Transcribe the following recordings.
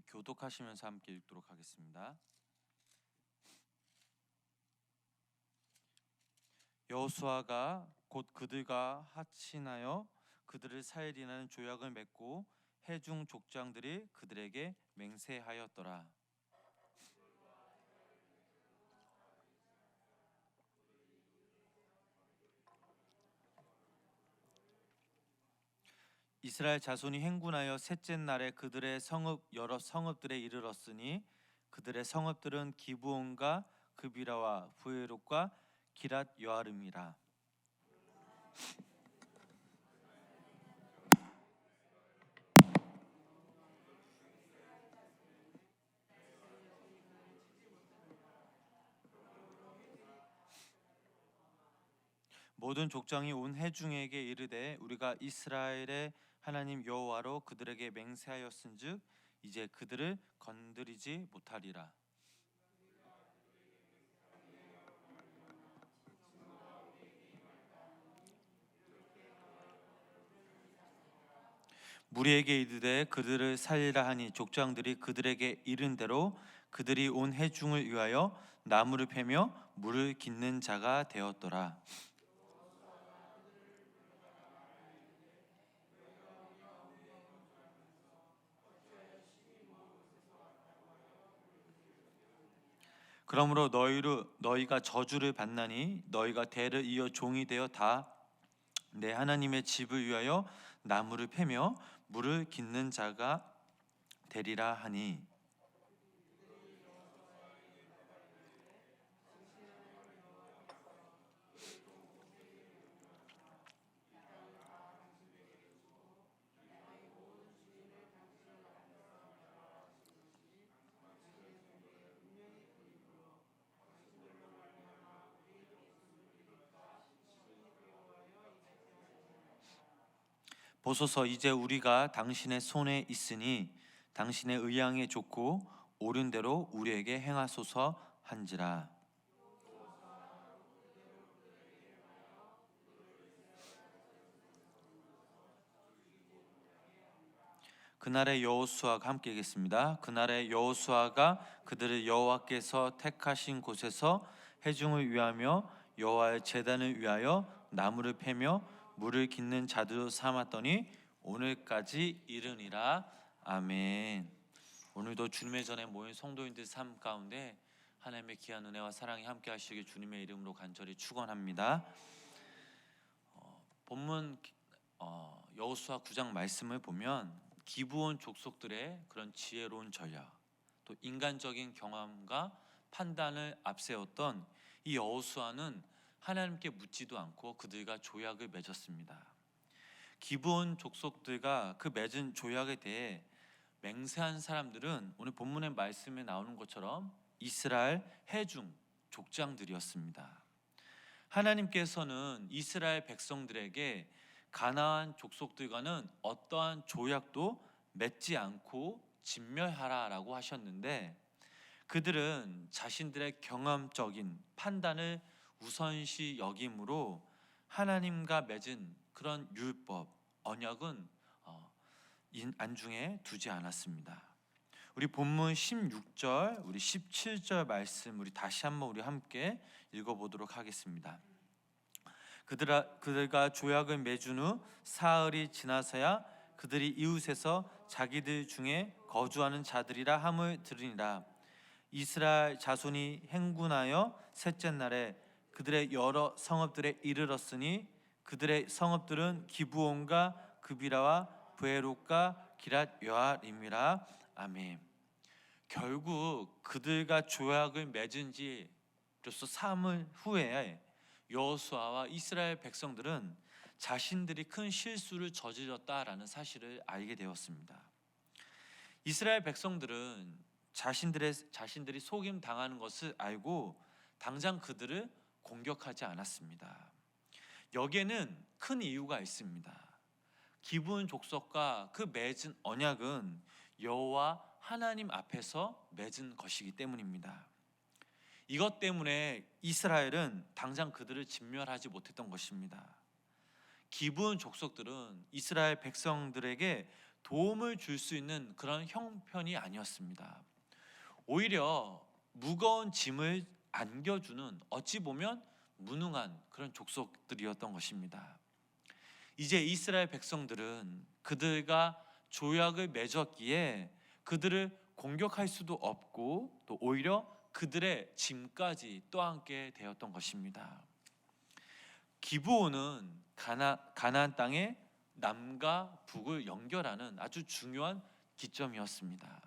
우리 교독하시면서 함께 읽도록 하겠습니다. 여호수아가 곧 그들과 합친하여 그들을 살리라는 조약을 맺고 해중 족장들이 그들에게 맹세하였더라. 이스라엘 자손이 행군하여 셋째 날에 그들의 성읍 여러 성읍들에 이르렀으니 그들의 성읍들은 기브온과 그비라와 부에롯과 기랏 여아름이라. 모든 족장이 온 회중에게 이르되 우리가 이스라엘의 하나님 여호와로 그들에게 맹세하였은즉 이제 그들을 건드리지 못하리라. 무리에게 이르되 그들을 살리라 하니 족장들이 그들에게 이른 대로 그들이 온 회중을 위하여 나무를 패며 물을 깃는 자가 되었더라. 그러므로 너희가 저주를 받나니 너희가 대를 이어 종이 되어 다 내 하나님의 집을 위하여 나무를 패며 물을 깃는 자가 되리라 하니. 보소서 이제 우리가 당신의 손에 있으니 당신의 의향에 좋고 옳은 대로 우리에게 행하소서 한지라. 그날에 여호수아가 함께 읽겠습니다. 그날에 여호수아가 그들을 여호와께서 택하신 곳에서 회중을 위하며 여호와의 제단을 위하여 나무를 패며 물을 깃는 자들로 삼았더니 오늘까지 이르니라. 아멘. 오늘도 주님의 전에 모인 성도인들 삶 가운데 하나님의 귀한 은혜와 사랑이 함께 하시길 주님의 이름으로 간절히 축원합니다. 본문 여호수아 9장 말씀을 보면 기브온 족속들의 그런 지혜로운 전략, 또 인간적인 경험과 판단을 앞세웠던 이 여호수아는 하나님께 묻지도 않고 그들과 조약을 맺었습니다. 기브온 족속들과 그 맺은 조약에 대해 맹세한 사람들은 오늘 본문의 말씀에 나오는 것처럼 이스라엘 해중 족장들이었습니다. 하나님께서는 이스라엘 백성들에게 가나안 족속들과는 어떠한 조약도 맺지 않고 진멸하라라고 하셨는데 그들은 자신들의 경험적인 판단을 우선시 여김으로 하나님과 맺은 그런 율법, 언약은 안중에 두지 않았습니다. 우리 본문 16절, 우리 17절 말씀 우리 다시 한번 우리 함께 읽어보도록 하겠습니다. 그들과 조약을 맺은 후 사흘이 지나서야 그들이 이웃에서 자기들 중에 거주하는 자들이라 함을 들으니라. 이스라엘 자손이 행군하여 셋째 날에 그들의 여러 성읍들에 이르렀으니 그들의 성읍들은 기브온과 그비라와 부에롯과 기랏 여아림이라. 아멘. 결국 그들과 조약을 맺은 지 벌써 3일 후에 여호수아와 이스라엘 백성들은 자신들이 큰 실수를 저질렀다라는 사실을 알게 되었습니다. 이스라엘 백성들은 자신들이 속임 당하는 것을 알고 당장 그들을 공격하지 않았습니다. 여기에는 큰 이유가 있습니다. 기브온 족속과 그 맺은 언약은 여호와 하나님 앞에서 맺은 것이기 때문입니다. 이것 때문에 이스라엘은 당장 그들을 진멸하지 못했던 것입니다. 기브온 족속들은 이스라엘 백성들에게 도움을 줄 수 있는 그런 형편이 아니었습니다. 오히려 무거운 짐을 안겨주는 어찌 보면 무능한 그런 족속들이었던 것입니다. 이제 이스라엘 백성들은 그들과 조약을 맺었기에 그들을 공격할 수도 없고 또 오히려 그들의 짐까지 떠안게 되었던 것입니다. 기브온은 가나안 땅의 남과 북을 연결하는 아주 중요한 기점이었습니다.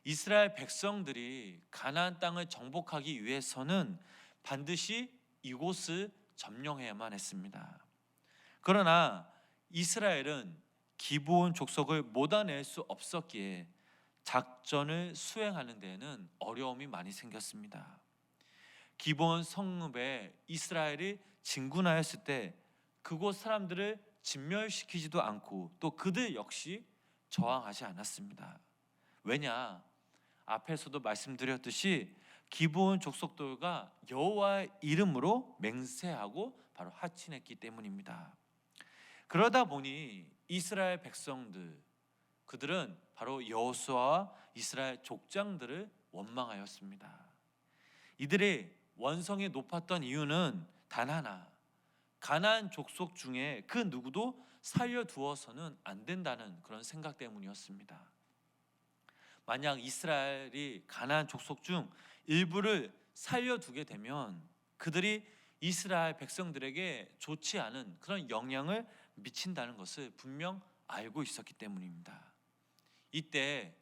이스라엘 백성들이 가나안 땅을 정복하기 위해서는 반드시 이곳을 점령해야만 했습니다. 그러나 이스라엘은 기브온 족속을 몰아낼 수 없었기에 작전을 수행하는 데에는 어려움이 많이 생겼습니다. 기브온 성읍에 이스라엘이 진군하였을 때 그곳 사람들을 진멸시키지도 않고 또 그들 역시 저항하지 않았습니다. 왜냐? 앞에서도 말씀드렸듯이 기브온 족속들과 여호와의 이름으로 맹세하고 바로 하친했기 때문입니다. 그러다 보니 이스라엘 백성들, 그들은 바로 여호수아와 이스라엘 족장들을 원망하였습니다. 이들의 원성이 높았던 이유는 단 하나, 가나안 족속 중에 그 누구도 살려두어서는 안 된다는 그런 생각 때문이었습니다. 만약 이스라엘이 가나안 족속 중 일부를 살려두게 되면 그들이 이스라엘 백성들에게 좋지 않은 그런 영향을 미친다는 것을 분명 알고 있었기 때문입니다. 이때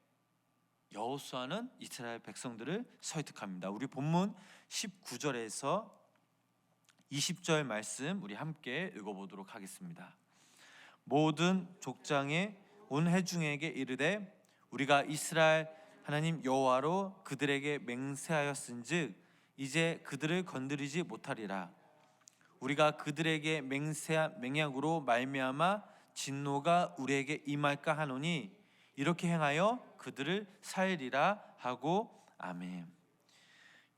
여호수아는 이스라엘 백성들을 설득합니다. 우리 본문 19절에서 20절 말씀 우리 함께 읽어보도록 하겠습니다. 모든 족장에 온 회중에게 이르되 우리가 이스라엘 하나님 여호와로 그들에게 맹세하였은즉 이제 그들을 건드리지 못하리라. 우리가 그들에게 맹세한 맹약으로 말미암아 진노가 우리에게 임할까 하노니 이렇게 행하여 그들을 살리라 하고 아멘.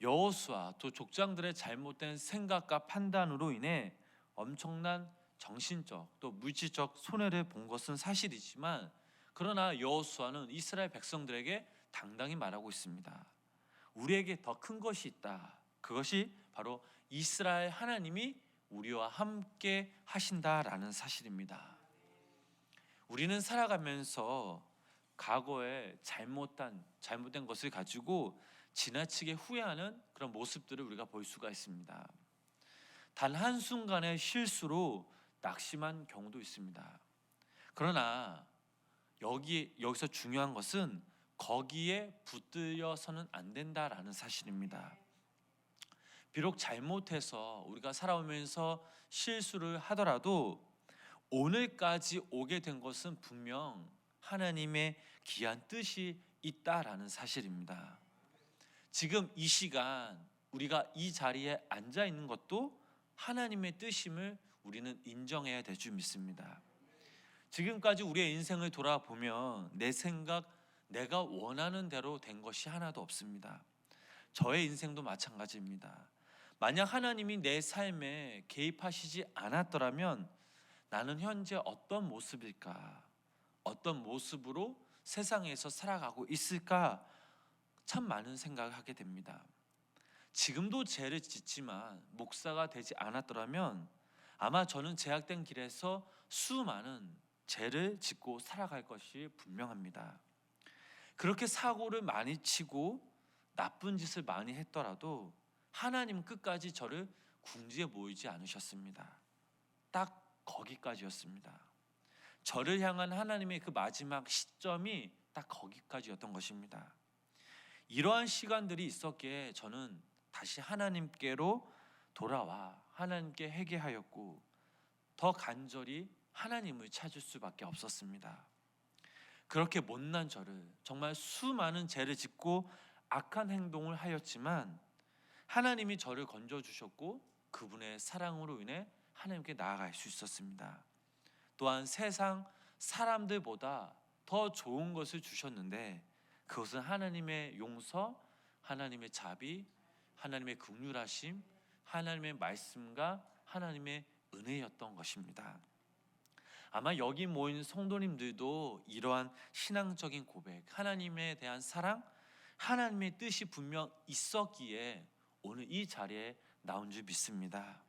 여호수아 또 족장들의 잘못된 생각과 판단으로 인해 엄청난 정신적 또 물질적 손해를 본 것은 사실이지만 그러나 여호수아는 이스라엘 백성들에게 당당히 말하고 있습니다. 우리에게 더 큰 것이 있다. 그것이 바로 이스라엘 하나님이 우리와 함께 하신다라는 사실입니다. 우리는 살아가면서 과거에 잘못된 것을 가지고 지나치게 후회하는 그런 모습들을 우리가 볼 수가 있습니다. 단 한순간의 실수로 낙심한 경우도 있습니다. 그러나 여기서 중요한 것은 거기에 붙들려서는 안 된다라는 사실입니다. 비록 잘못해서 우리가 살아오면서 실수를 하더라도 오늘까지 오게 된 것은 분명 하나님의 귀한 뜻이 있다라는 사실입니다. 지금 이 시간 우리가 이 자리에 앉아 있는 것도 하나님의 뜻임을 우리는 인정해야 될 줄 믿습니다. 지금까지 우리의 인생을 돌아보면 내 생각, 내가 원하는 대로 된 것이 하나도 없습니다. 저의 인생도 마찬가지입니다. 만약 하나님이 내 삶에 개입하시지 않았더라면 나는 현재 어떤 모습일까? 어떤 모습으로 세상에서 살아가고 있을까? 참 많은 생각을 하게 됩니다. 지금도 죄를 짓지만 목사가 되지 않았더라면 아마 저는 제약된 길에서 수많은 죄를 짓고 살아갈 것이 분명합니다. 그렇게 사고를 많이 치고 나쁜 짓을 많이 했더라도 하나님 끝까지 저를 궁지에 모이지 않으셨습니다. 딱 거기까지였습니다. 저를 향한 하나님의 그 마지막 시점이 딱 거기까지였던 것입니다. 이러한 시간들이 있었기에 저는 다시 하나님께로 돌아와 하나님께 회개하였고 더 간절히 하나님을 찾을 수밖에 없었습니다. 그렇게 못난 저를 정말 수많은 죄를 짓고 악한 행동을 하였지만 하나님이 저를 건져주셨고 그분의 사랑으로 인해 하나님께 나아갈 수 있었습니다. 또한 세상 사람들보다 더 좋은 것을 주셨는데 그것은 하나님의 용서, 하나님의 자비, 하나님의 긍휼하심, 하나님의 말씀과 하나님의 은혜였던 것입니다. 아마 여기 모인 성도님들도 이러한 신앙적인 고백, 하나님에 대한 사랑, 하나님의 뜻이 분명 있었기에 오늘 이 자리에 나온 줄 믿습니다.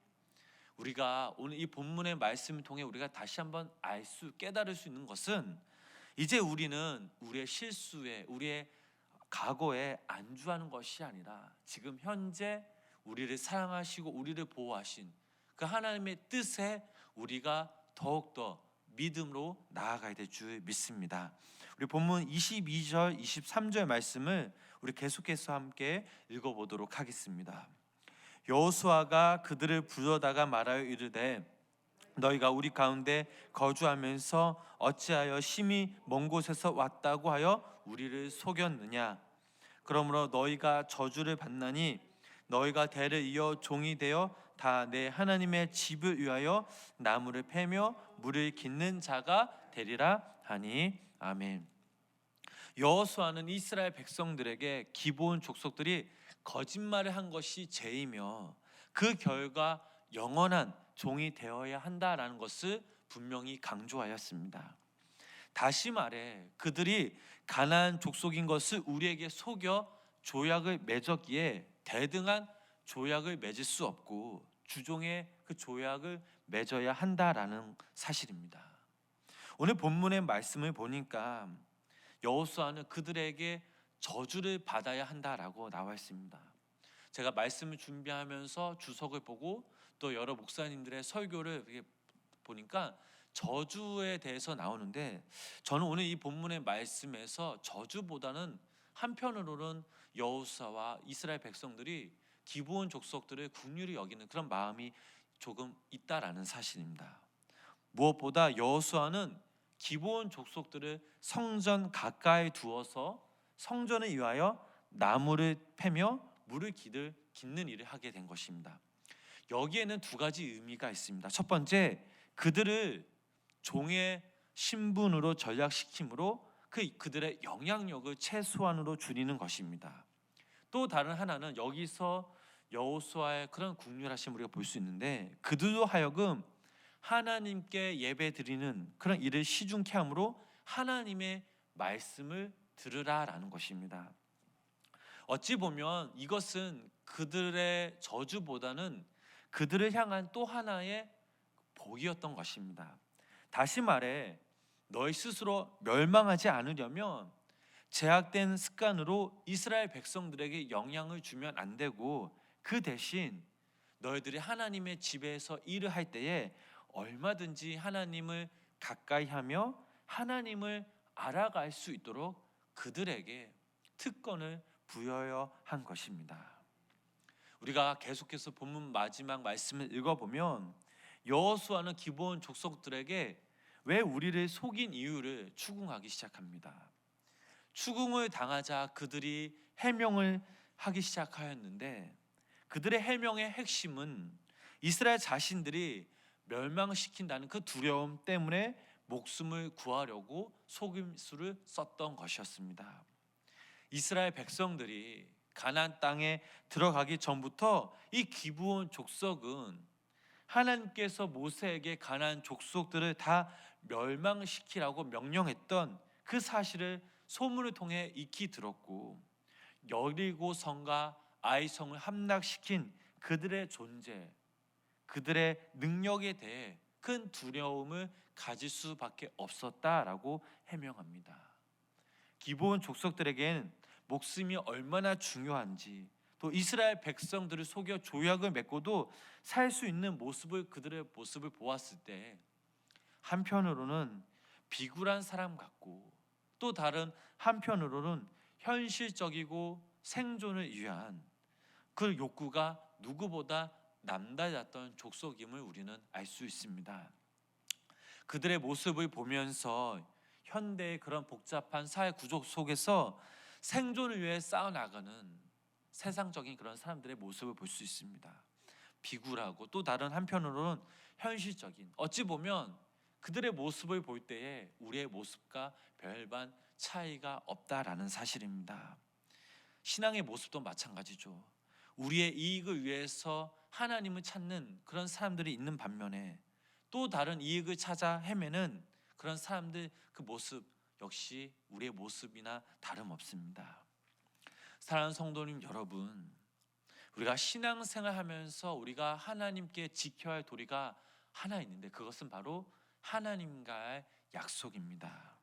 우리가 오늘 이 본문의 말씀을 통해 우리가 다시 한번 깨달을 수 있는 것은, 이제 우리는 우리의 실수에, 우리의 과거에 안주하는 것이 아니라 지금 현재 우리를 사랑하시고 우리를 보호하신 그 하나님의 뜻에 우리가 더욱더 믿음으로 나아가야 될 줄 믿습니다. 우리 본문 22절 23절 말씀을 우리 계속해서 함께 읽어보도록 하겠습니다. 여호수아가 그들을 불러다가 말하여 이르되 너희가 우리 가운데 거주하면서 어찌하여 심히 먼 곳에서 왔다고 하여 우리를 속였느냐. 그러므로 너희가 저주를 받나니 너희가 대를 이어 종이 되어 다 내 하나님의 집을 위하여 나무를 패며 물을 깃는 자가 되리라 하니. 아멘. 여호수아는 이스라엘 백성들에게 기브온 족속들이 거짓말을 한 것이 죄이며 그 결과 영원한 종이 되어야 한다라는 것을 분명히 강조하였습니다. 다시 말해 그들이 가나안 족속인 것을 우리에게 속여 조약을 맺었기에 대등한 조약을 맺을 수 없고 주종의 그 조약을 맺어야 한다라는 사실입니다. 오늘 본문의 말씀을 보니까 여호수아는 그들에게 저주를 받아야 한다라고 나와 있습니다. 제가 말씀을 준비하면서 주석을 보고 또 여러 목사님들의 설교를 보니까 저주에 대해서 나오는데, 저는 오늘 이 본문의 말씀에서 저주보다는 한편으로는 여호수아와 이스라엘 백성들이 기브온 족속들을 긍휼히 여기는 그런 마음이 조금 있다라는 사실입니다. 무엇보다 여호수아는 기브온 족속들을 성전 가까이 두어서 성전을 위하여 나무를 패며 물을 깃는 일을 하게 된 것입니다. 여기에는 두 가지 의미가 있습니다. 첫 번째, 그들을 종의 신분으로 전락시킴으로 그들의 영향력을 최소한으로 줄이는 것입니다. 또 다른 하나는 여기서 여호수아의 그런 긍휼하심을 우리가 볼 수 있는데, 그들로 하여금 하나님께 예배드리는 그런 일을 시중케 함으로 하나님의 말씀을 들으라라는 것입니다. 어찌 보면 이것은 그들의 저주보다는 그들을 향한 또 하나의 복이었던 것입니다. 다시 말해 너희 스스로 멸망하지 않으려면 제약된 습관으로 이스라엘 백성들에게 영향을 주면 안 되고, 그 대신 너희들이 하나님의 집에서 일을 할 때에 얼마든지 하나님을 가까이 하며 하나님을 알아갈 수 있도록 그들에게 특권을 부여해야 한 것입니다. 우리가 계속해서 본문 마지막 말씀을 읽어보면 여호수아는 기브온 족속들에게 왜 우리를 속인 이유를 추궁하기 시작합니다. 추궁을 당하자 그들이 해명을 하기 시작하였는데, 그들의 해명의 핵심은 이스라엘 자신들이 멸망시킨다는 그 두려움 때문에 목숨을 구하려고 속임수를 썼던 것이었습니다. 이스라엘 백성들이 가나안 땅에 들어가기 전부터 이 기브온 족속은 하나님께서 모세에게 가나안 족속들을 다 멸망시키라고 명령했던 그 사실을 소문을 통해 익히 들었고, 여리고 성과 아이 성을 함락시킨 그들의 존재, 그들의 능력에 대해 큰 두려움을 가질 수밖에 없었다라고 해명합니다. 기브온 족속들에게는 목숨이 얼마나 중요한지, 또 이스라엘 백성들을 속여 조약을 맺고도 살 수 있는 그들의 모습을 보았을 때 한편으로는 비굴한 사람 같고, 또 다른 한편으로는 현실적이고 생존을 위한 그 욕구가 누구보다 남달랐던 족속임을 우리는 알 수 있습니다. 그들의 모습을 보면서 현대의 그런 복잡한 사회 구조 속에서 생존을 위해 싸워나가는 세상적인 그런 사람들의 모습을 볼 수 있습니다. 비굴하고 또 다른 한편으로는 현실적인, 어찌 보면 그들의 모습을 볼 때에 우리의 모습과 별반 차이가 없다라는 사실입니다. 신앙의 모습도 마찬가지죠. 우리의 이익을 위해서 하나님을 찾는 그런 사람들이 있는 반면에, 또 다른 이익을 찾아 헤매는 그런 사람들 그 모습 역시 우리의 모습이나 다름없습니다. 사랑하는 성도님 여러분, 우리가 신앙생활 하면서 우리가 하나님께 지켜야 할 도리가 하나 있는데 그것은 바로 하나님과의 약속입니다.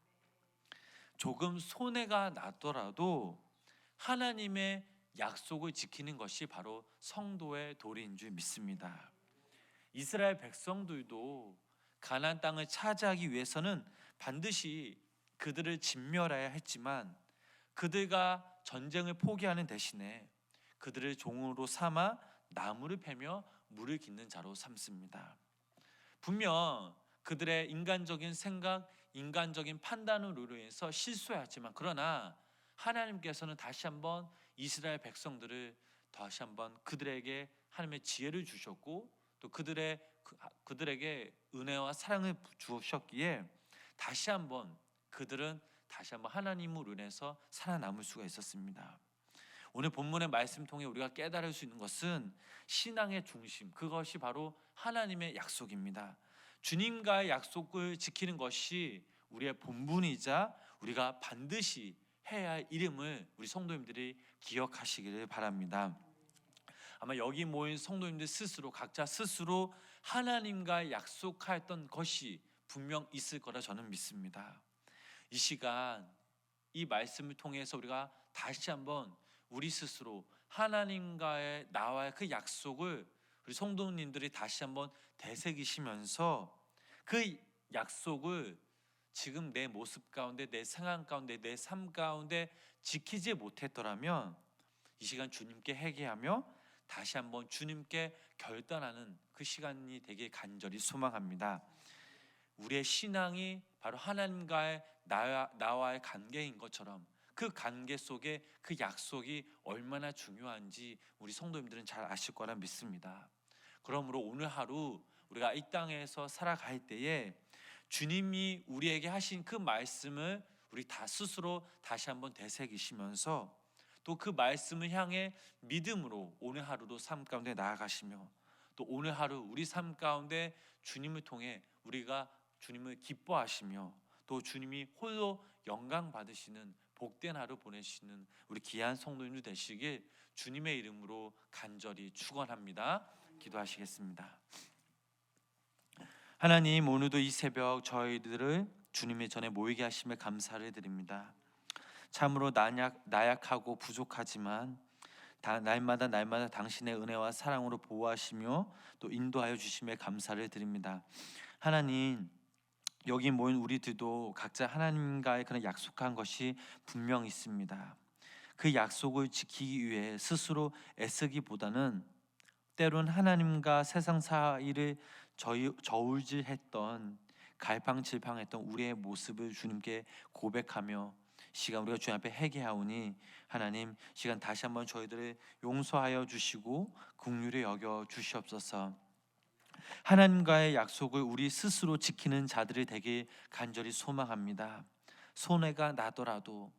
조금 손해가 나더라도 하나님의 약속을 지키는 것이 바로 성도의 도리인 줄 믿습니다. 이스라엘 백성들도 가나안 땅을 차지하기 위해서는 반드시 그들을 진멸해야 했지만 그들과 전쟁을 포기하는 대신에 그들을 종으로 삼아 나무를 패며 물을 깃는 자로 삼습니다. 분명 그들의 인간적인 생각, 인간적인 판단으로 인해서 실수했지만 그러나 하나님께서는 다시 한번 이스라엘 백성들을 다시 한번 그들에게 하나님의 지혜를 주셨고 또 그들에게 은혜와 사랑을 주셨기에 다시 한번 그들은 다시 한번 하나님으로 인해서 살아남을 수가 있었습니다. 오늘 본문의 말씀 통해 우리가 깨달을 수 있는 것은 신앙의 중심, 그것이 바로 하나님의 약속입니다. 주님과의 약속을 지키는 것이 우리의 본분이자 우리가 반드시 해야 할 일임을 우리 성도님들이 기억하시기를 바랍니다. 아마 여기 모인 성도님들 스스로 각자 스스로 하나님과 약속하였던 것이 분명 있을 거라 저는 믿습니다. 이 시간 이 말씀을 통해서 우리가 다시 한번 우리 스스로 하나님과의 나와의 그 약속을 우리 성도님들이 다시 한번 되새기시면서 그 약속을 지금 내 모습 가운데, 내 상황 가운데, 내 삶 가운데 지키지 못했더라면 이 시간 주님께 회개하며 다시 한번 주님께 결단하는 그 시간이 되길 간절히 소망합니다. 우리의 신앙이 바로 하나님과의 나와의 관계인 것처럼 그 관계 속에 그 약속이 얼마나 중요한지 우리 성도님들은 잘 아실 거라 믿습니다. 그러므로 오늘 하루 우리가 이 땅에서 살아갈 때에 주님이 우리에게 하신 그 말씀을 우리 다 스스로 다시 한번 되새기시면서 또 그 말씀을 향해 믿음으로 오늘 하루도 삶 가운데 나아가시며 또 오늘 하루 우리 삶 가운데 주님을 통해 우리가 주님을 기뻐하시며 또 주님이 홀로 영광 받으시는 복된 하루 보내시는 우리 귀한 성도님들 되시길 주님의 이름으로 간절히 축원합니다. 기도하시겠습니다. 하나님, 오늘도 이 새벽 저희들을 주님의 전에 모이게 하심에 감사를 드립니다. 참으로 나약하고 부족하지만 날마다 당신의 은혜와 사랑으로 보호하시며 또 인도하여 주심에 감사를 드립니다. 하나님, 여기 모인 우리들도 각자 하나님과의 그런 약속한 것이 분명 있습니다. 그 약속을 지키기 위해 스스로 애쓰기보다는 때론 하나님과 세상 사이를 저울질했던 갈팡질팡했던 우리의 모습을 주님께 고백하며 시간 우리가 주님 앞에 회개하오니 하나님 시간 다시 한번 저희들을 용서하여 주시고 긍휼히 여겨 주시옵소서. 하나님과의 약속을 우리 스스로 지키는 자들이 되길 간절히 소망합니다. 손해가 나더라도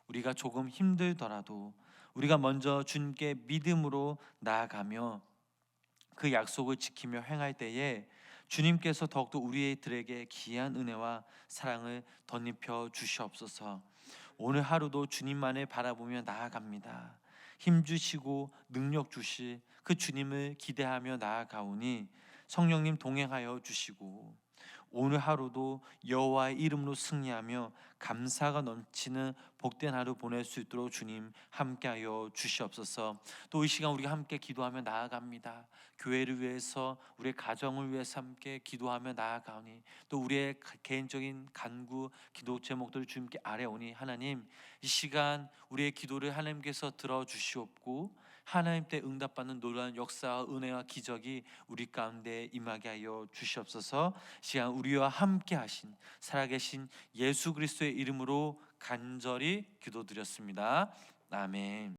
우리가 조금 힘들더라도 우리가 먼저 주님께 믿음으로 나아가며 그 약속을 지키며 행할 때에 주님께서 더욱더 우리들에게 귀한 은혜와 사랑을 덧입혀 주시옵소서. 오늘 하루도 주님만을 바라보며 나아갑니다. 힘 주시고 능력 주실 그 주님을 기대하며 나아가오니 성령님 동행하여 주시고 오늘 하루도 여호와의 이름으로 승리하며 감사가 넘치는 복된 하루 보낼 수 있도록 주님 함께하여 주시옵소서. 또 이 시간 우리가 함께 기도하며 나아갑니다. 교회를 위해서 우리의 가정을 위해서 함께 기도하며 나아가오니 또 우리의 개인적인 간구 기도 제목들을 주님께 아뢰오니 하나님 이 시간 우리의 기도를 하나님께서 들어주시옵고 하나님 때 응답받는 놀라운 역사와 은혜와 기적이 우리 가운데 임하게 하여 주시옵소서. 시간 우리와 함께 하신 살아계신 예수 그리스도의 이름으로 간절히 기도드렸습니다. 아멘.